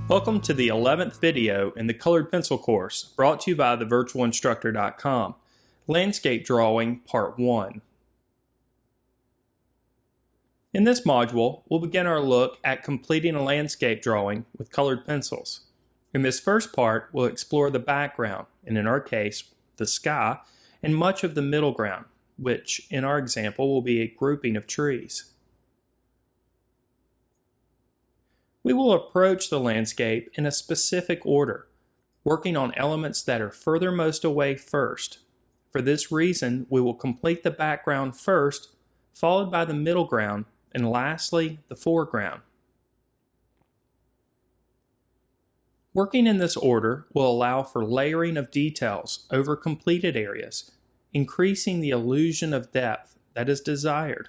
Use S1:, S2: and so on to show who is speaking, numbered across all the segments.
S1: Welcome to the 11th video in the Colored Pencil course, brought to you by thevirtualinstructor.com. Landscape Drawing Part 1. In this module, we'll begin our look at completing a landscape drawing with colored pencils. In this first part, we'll explore the background, and in our case, the sky, and much of the middle ground, which in our example will be a grouping of trees. We will approach the landscape in a specific order, working on elements that are furthermost away first. For this reason, we will complete the background first, followed by the middle ground, and lastly, the foreground. Working in this order will allow for layering of details over completed areas, increasing the illusion of depth that is desired.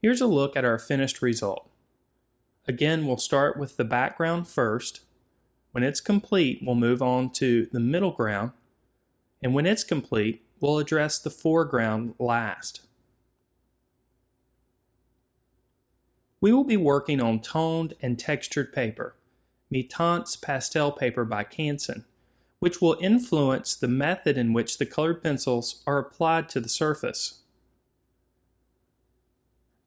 S1: Here's a look at our finished result. Again, we'll start with the background first. When it's complete, we'll move on to the middle ground, and when it's complete, we'll address the foreground last. We will be working on toned and textured paper, Mi-Teint's pastel paper by Canson, which will influence the method in which the colored pencils are applied to the surface.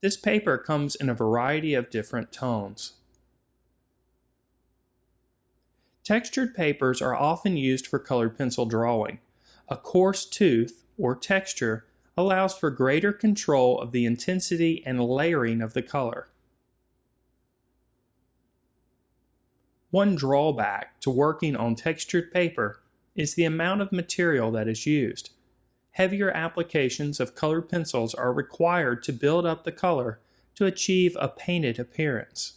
S1: This paper comes in a variety of different tones. Textured papers are often used for colored pencil drawing. A coarse tooth, or texture, allows for greater control of the intensity and layering of the color. One drawback to working on textured paper is the amount of material that is used. Heavier applications of colored pencils are required to build up the color to achieve a painted appearance.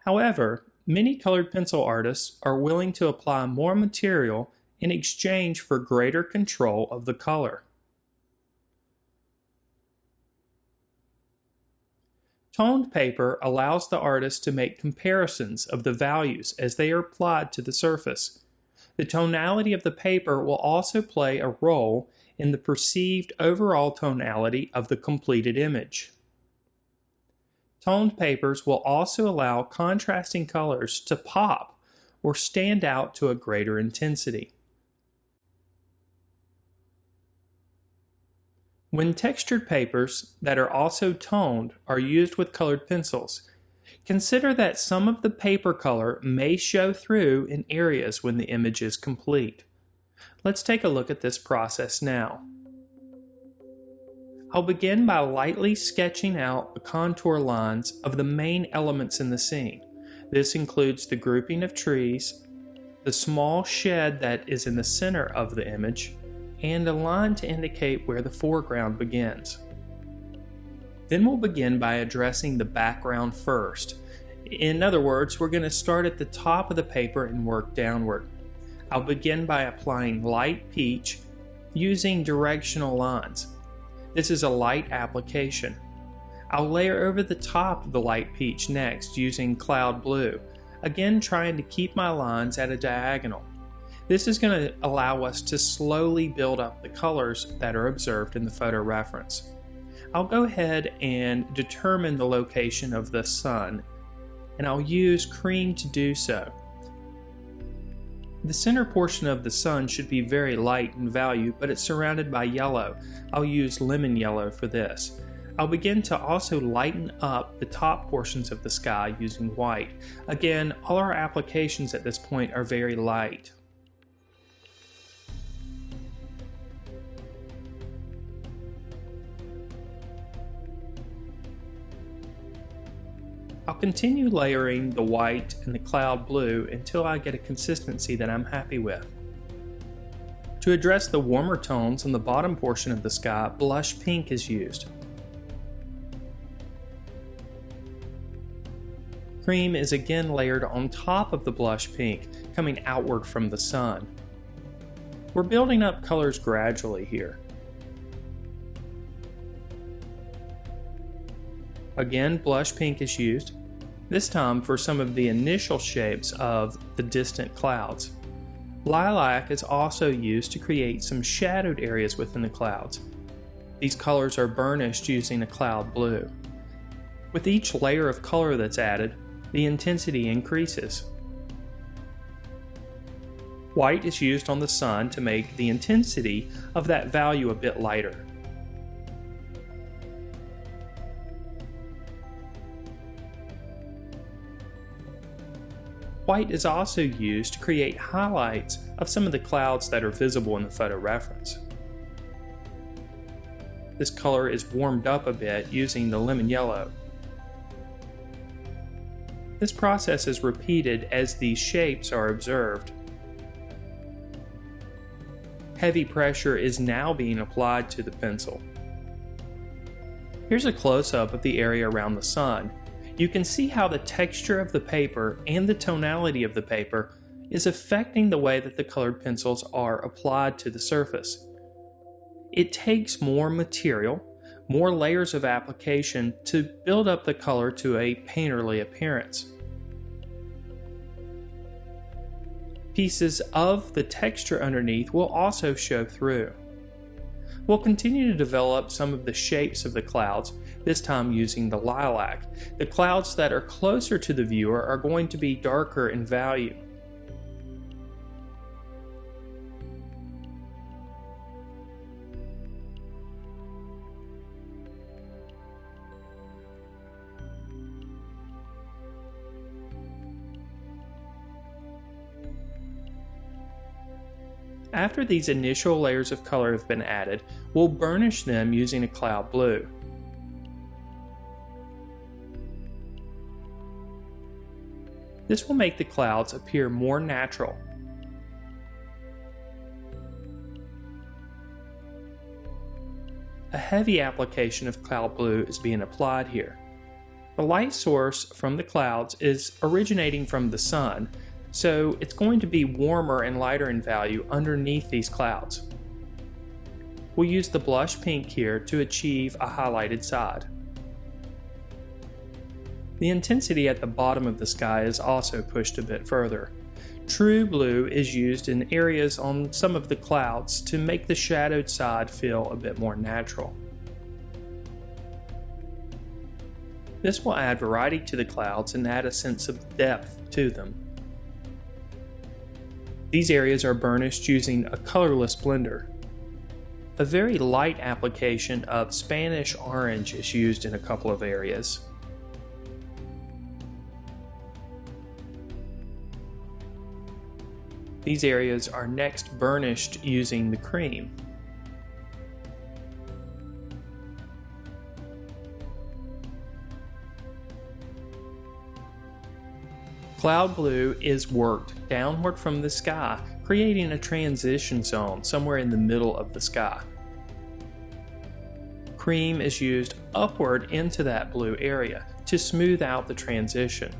S1: However, many colored pencil artists are willing to apply more material in exchange for greater control of the color. Toned paper allows the artist to make comparisons of the values as they are applied to the surface. The tonality of the paper will also play a role in the perceived overall tonality of the completed image. Toned papers will also allow contrasting colors to pop or stand out to a greater intensity. When textured papers that are also toned are used with colored pencils, consider that some of the paper color may show through in areas when the image is complete. Let's take a look at this process now. I'll begin by lightly sketching out the contour lines of the main elements in the scene. This includes the grouping of trees, the small shed that is in the center of the image, and a line to indicate where the foreground begins. Then we'll begin by addressing the background first. In other words, we're going to start at the top of the paper and work downward. I'll begin by applying light peach using directional lines. This is a light application. I'll layer over the top of the light peach next using cloud blue, again trying to keep my lines at a diagonal. This is going to allow us to slowly build up the colors that are observed in the photo reference. I'll go ahead and determine the location of the sun, and I'll use cream to do so. The center portion of the sun should be very light in value, but it's surrounded by yellow. I'll use lemon yellow for this. I'll begin to also lighten up the top portions of the sky using white. Again, all our applications at this point are very light. I'll continue layering the white and the cloud blue until I get a consistency that I'm happy with. To address the warmer tones on the bottom portion of the sky, blush pink is used. Cream is again layered on top of the blush pink, coming outward from the sun. We're building up colors gradually here. Again, blush pink is used, this time for some of the initial shapes of the distant clouds. Lilac is also used to create some shadowed areas within the clouds. These colors are burnished using a cloud blue. With each layer of color that's added, the intensity increases. White is used on the sun to make the intensity of that value a bit lighter. White is also used to create highlights of some of the clouds that are visible in the photo reference. This color is warmed up a bit using the lemon yellow. This process is repeated as these shapes are observed. Heavy pressure is now being applied to the pencil. Here's a close-up of the area around the sun. You can see how the texture of the paper and the tonality of the paper is affecting the way that the colored pencils are applied to the surface. It takes more material, more layers of application to build up the color to a painterly appearance. Pieces of the texture underneath will also show through. We'll continue to develop some of the shapes of the clouds, this time using the lilac. The clouds that are closer to the viewer are going to be darker in value. After these initial layers of color have been added, we'll burnish them using a cloud blue. This will make the clouds appear more natural. A heavy application of cloud blue is being applied here. The light source from the clouds is originating from the sun, so it's going to be warmer and lighter in value underneath these clouds. We'll use the blush pink here to achieve a highlighted side. The intensity at the bottom of the sky is also pushed a bit further. True blue is used in areas on some of the clouds to make the shadowed side feel a bit more natural. This will add variety to the clouds and add a sense of depth to them. These areas are burnished using a colorless blender. A very light application of Spanish orange is used in a couple of areas. These areas are next burnished using the cream. Cloud blue is worked downward from the sky, creating a transition zone somewhere in the middle of the sky. Cream is used upward into that blue area to smooth out the transition.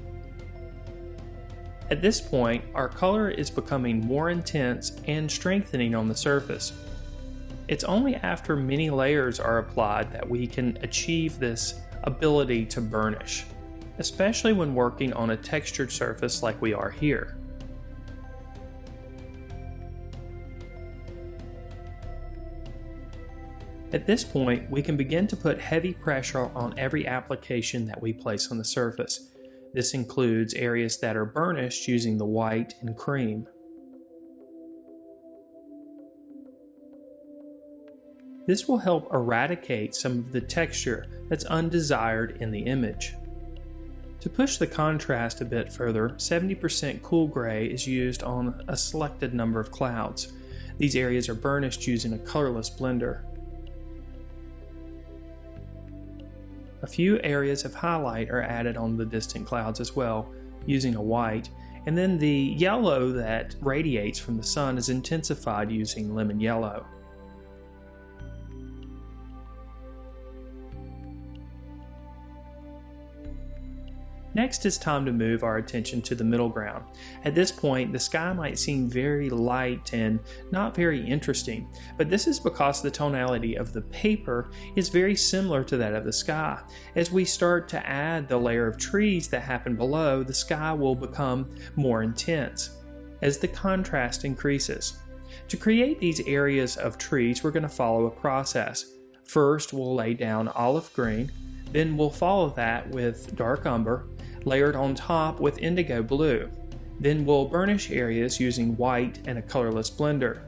S1: At this point, our color is becoming more intense and strengthening on the surface. It's only after many layers are applied that we can achieve this ability to burnish, especially when working on a textured surface like we are here. At this point, we can begin to put heavy pressure on every application that we place on the surface. This includes areas that are burnished using the white and cream. This will help eradicate some of the texture that's undesired in the image. To push the contrast a bit further, 70% cool gray is used on a selected number of clouds. These areas are burnished using a colorless blender. A few areas of highlight are added on the distant clouds as well, using a white, and then the yellow that radiates from the sun is intensified using lemon yellow. Next, it's time to move our attention to the middle ground. At this point, the sky might seem very light and not very interesting, but this is because the tonality of the paper is very similar to that of the sky. As we start to add the layer of trees that happen below, the sky will become more intense as the contrast increases. To create these areas of trees, we're going to follow a process. First, we'll lay down olive green, Then we'll follow that with dark umber, layered on top with indigo blue. Then we'll burnish areas using white and a colorless blender.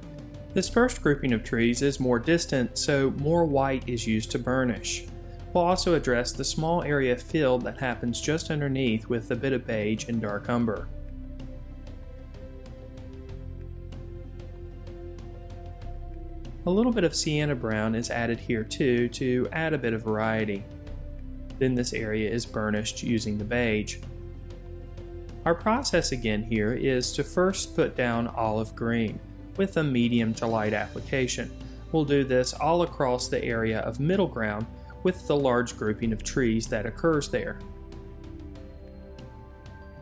S1: This first grouping of trees is more distant, so more white is used to burnish. We'll also address the small area filled that happens just underneath with a bit of beige and dark umber. A little bit of sienna brown is added here too to add a bit of variety. Then this area is burnished using the beige. Our process again here is to first put down olive green with a medium to light application. We'll do this all across the area of middle ground with the large grouping of trees that occurs there.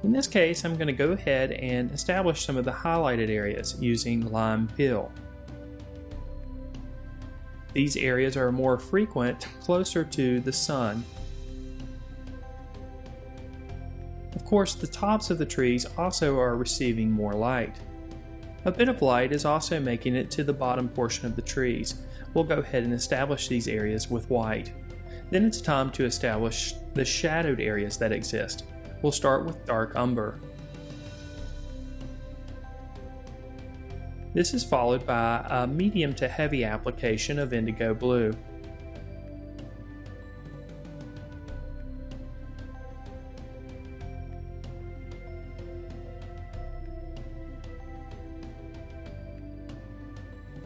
S1: In this case, I'm going to go ahead and establish some of the highlighted areas using lime peel. These areas are more frequent closer to the sun. Of course, the tops of the trees also are receiving more light. A bit of light is also making it to the bottom portion of the trees. We'll go ahead and establish these areas with white. Then it's time to establish the shadowed areas that exist. We'll start with dark umber. This is followed by a medium to heavy application of indigo blue.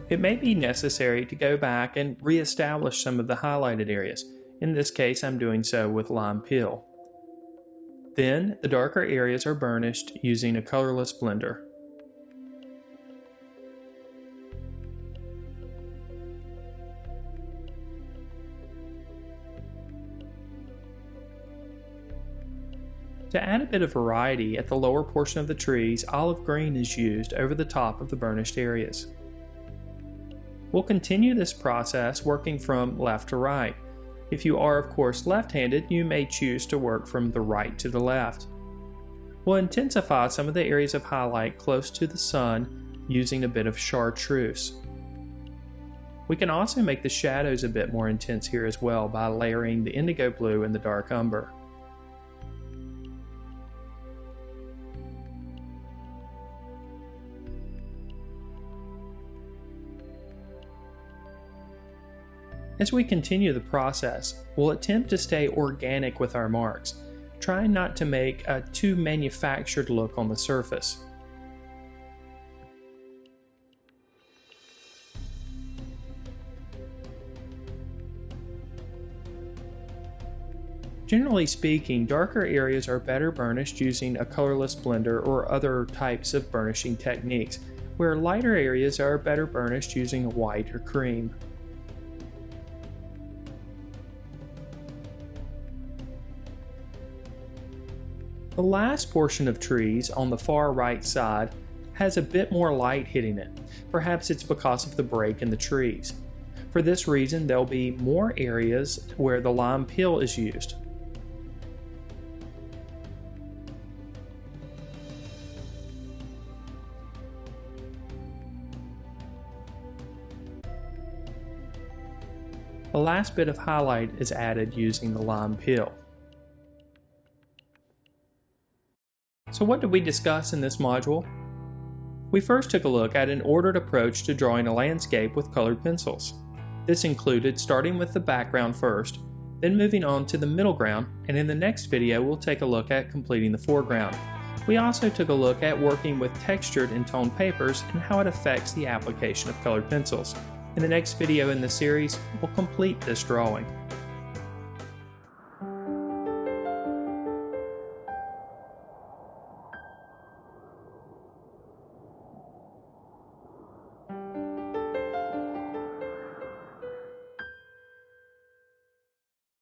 S1: It may be necessary to go back and re-establish some of the highlighted areas. In this case, I'm doing so with lime peel. Then, the darker areas are burnished using a colorless blender. To add a bit of variety at the lower portion of the trees, olive green is used over the top of the burnished areas. We'll continue this process working from left to right. If you are, of course, left-handed, you may choose to work from the right to the left. We'll intensify some of the areas of highlight close to the sun using a bit of chartreuse. We can also make the shadows a bit more intense here as well by layering the indigo blue and the dark umber. As we continue the process, we'll attempt to stay organic with our marks, trying not to make a too manufactured look on the surface. Generally speaking, darker areas are better burnished using a colorless blender or other types of burnishing techniques, where lighter areas are better burnished using a white or cream. The last portion of trees on the far right side has a bit more light hitting it. Perhaps it's because of the break in the trees. For this reason, there'll be more areas where the lime peel is used. The last bit of highlight is added using the lime peel. So what did we discuss in this module? We first took a look at an ordered approach to drawing a landscape with colored pencils. This included starting with the background first, then moving on to the middle ground, and in the next video we'll take a look at completing the foreground. We also took a look at working with textured and toned papers and how it affects the application of colored pencils. In the next video in the series, we'll complete this drawing.